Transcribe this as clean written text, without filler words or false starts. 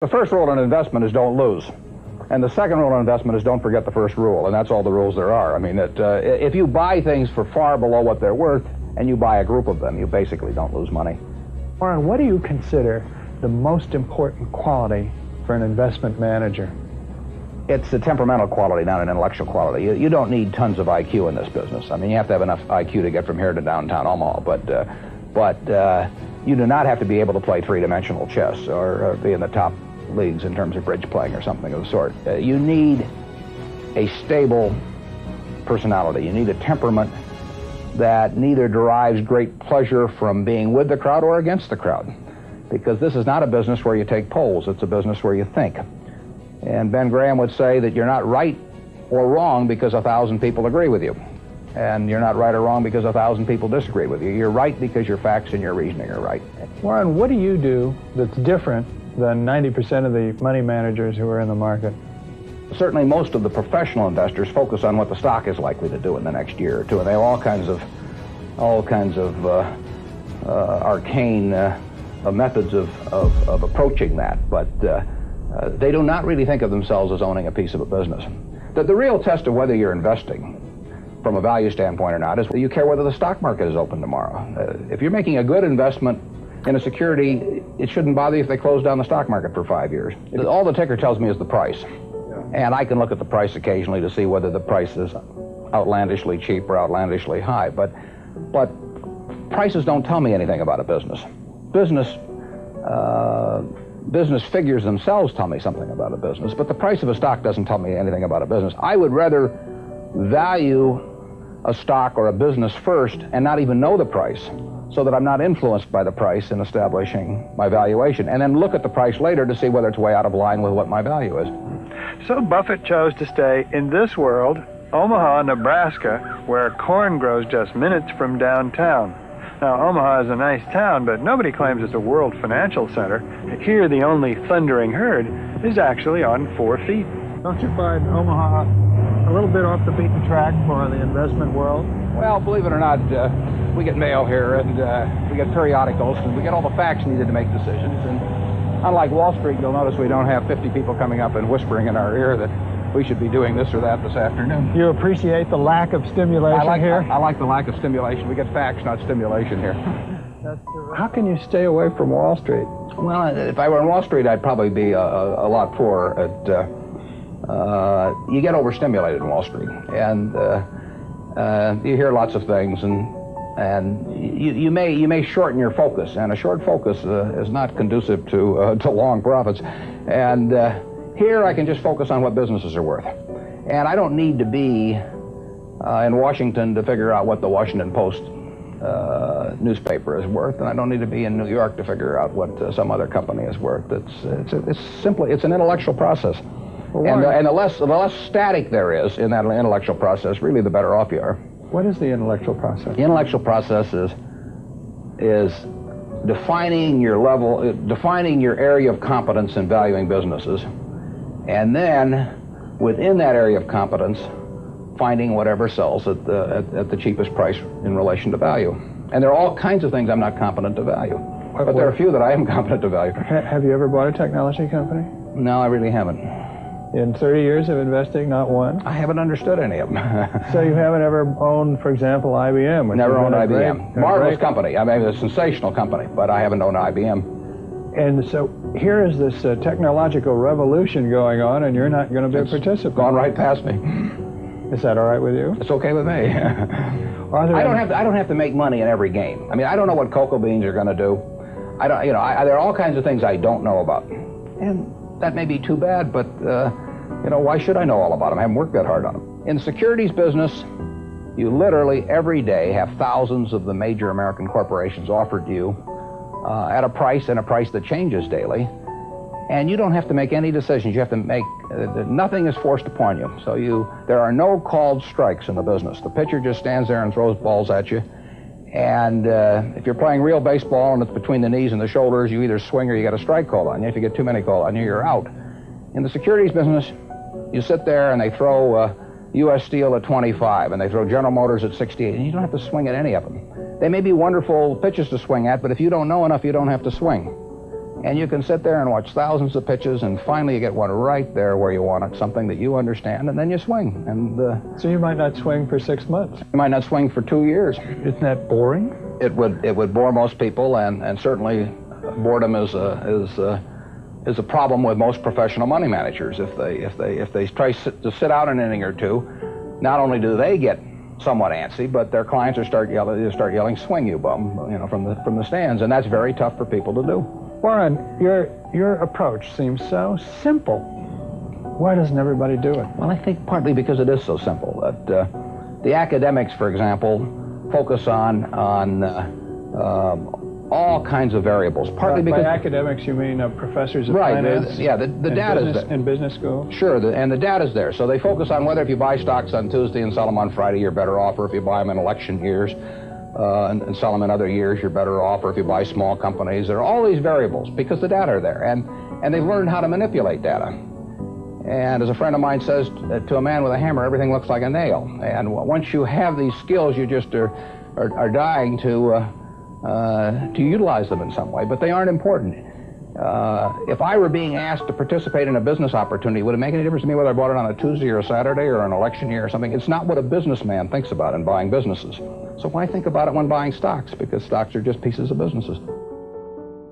The first rule in investment is don't lose. And the second rule in investment is don't forget the first rule, and that's all the rules there are. I mean, if you buy things for far below what they're worth, and you buy a group of them, you basically don't lose money. Warren, what do you consider the most important quality for an investment manager? It's a temperamental quality, not an intellectual quality. You don't need tons of IQ in this business. I mean, you have to have enough IQ to get from here to downtown Omaha, but you do not have to be able to play three-dimensional chess or be in the top leagues in terms of bridge playing or something of the sort. You need a stable personality. You need a temperament that neither derives great pleasure from being with the crowd or against the crowd, because this is not a business where you take polls. It's a business where you think. And Ben Graham would say that you're not right or wrong because 1,000 people agree with you, and you're not right or wrong because 1,000 people disagree with you. You're right because your facts and your reasoning are right. Warren, what do you do that's different than 90% of the money managers who are in the market? Certainly most of the professional investors focus on what the stock is likely to do in the next year or two, and they have all kinds of arcane methods of approaching that, but they do not really think of themselves as owning a piece of a business. The real test of whether you're investing from a value standpoint or not is whether you care whether the stock market is open tomorrow. If you're making a good investment in a security, it shouldn't bother you if they close down the stock market for 5 years. All the ticker tells me is the price. And I can look at the price occasionally to see whether the price is outlandishly cheap or outlandishly high. But prices don't tell me anything about a business. Business figures themselves tell me something about a business, but the price of a stock doesn't tell me anything about a business. I would rather value a stock or a business first and not even know the price, so that I'm not influenced by the price in establishing my valuation, and then look at the price later to see whether it's way out of line with what my value is. So Buffett chose to stay in this world, Omaha, Nebraska, where corn grows just minutes from downtown. Now, Omaha is a nice town, but nobody claims it's a world financial center. Here, the only thundering herd is actually on 4 feet. Don't you find Omaha a little bit off the beaten track for the investment world? Well, believe it or not, we get mail here, and we get periodicals, and we get all the facts needed to make decisions. And unlike Wall Street, you'll notice we don't have 50 people coming up and whispering in our ear that we should be doing this or that this afternoon. You appreciate the lack of stimulation here? I like the lack of stimulation. We get facts, not stimulation here. How can you stay away from Wall Street? Well, if I were on Wall Street, I'd probably be a lot poorer. You get overstimulated in Wall Street, and you hear lots of things, and you may shorten your focus, and a short focus is not conducive to long profits. And here I can just focus on what businesses are worth, and I don't need to be in Washington to figure out what the Washington Post newspaper is worth, and I don't need to be in New York to figure out what some other company is worth. It's an intellectual process. Well, and the less static there is in that intellectual process, really the better off you are. What is the intellectual process? The intellectual process is defining your area of competence in valuing businesses, and then within that area of competence, finding whatever sells at the cheapest price in relation to value. And there are all kinds of things I'm not competent to value, but there are a few that I am competent to value. Have you ever bought a technology company? No, I really haven't. In 30 years of investing, not one? I haven't understood any of them. So you haven't ever owned, for example, IBM? Never owned IBM. Marvelous company. I mean, a sensational company, but I haven't owned IBM. And so here is this technological revolution going on, and you're not going to be a participant. Gone right past me. Is that all right with you? It's okay with me. I don't have to make money in every game. I mean, I don't know what cocoa beans are going to do. There are all kinds of things I don't know about, and that may be too bad, but why should I know all about them? I haven't worked that hard on them. In the securities business, you literally every day have thousands of the major American corporations offered to you at a price that changes daily, and you don't have to make any decisions. You have to make nothing is forced upon you. So there are no called strikes in the business. The pitcher just stands there and throws balls at you. And if you're playing real baseball and it's between the knees and the shoulders, you either swing or you get a strike called on you. If you get too many called on you, you're out. In the securities business, you sit there and they throw U.S. Steel at 25 and they throw General Motors at 68, and you don't have to swing at any of them. They may be wonderful pitches to swing at, but if you don't know enough, you don't have to swing. And you can sit there and watch thousands of pitches, and finally you get one right there where you want it, something that you understand, and then you swing. And so you might not swing for 6 months. You might not swing for 2 years. Isn't that boring? It would bore most people, and certainly boredom is a problem with most professional money managers. If they try to sit out an inning or two, not only do they get somewhat antsy, but their clients start yelling, "Swing, you bum!" from the stands, and that's very tough for people to do. Warren, your approach seems so simple. Why doesn't everybody do it? Well, I think partly because it is so simple. That the academics, for example, focus on all kinds of variables. Partly because by academics you mean professors of right, finance? Yeah, the data's there. In business school? Sure, and the data's there. So they focus on whether if you buy stocks on Tuesday and sell them on Friday, you're better off, or if you buy them in election years and sell them in other years, you're better off, or if you buy small companies. There are all these variables because the data are there, and they've learned how to manipulate data. And as a friend of mine says, to a man with a hammer, everything looks like a nail. And once you have these skills, you just are dying to utilize them in some way, but they aren't important. If I were being asked to participate in a business opportunity, would it make any difference to me whether I bought it on a Tuesday or a Saturday or an election year or something? It's not what a businessman thinks about in buying businesses. So why think about it when buying stocks? Because stocks are just pieces of businesses.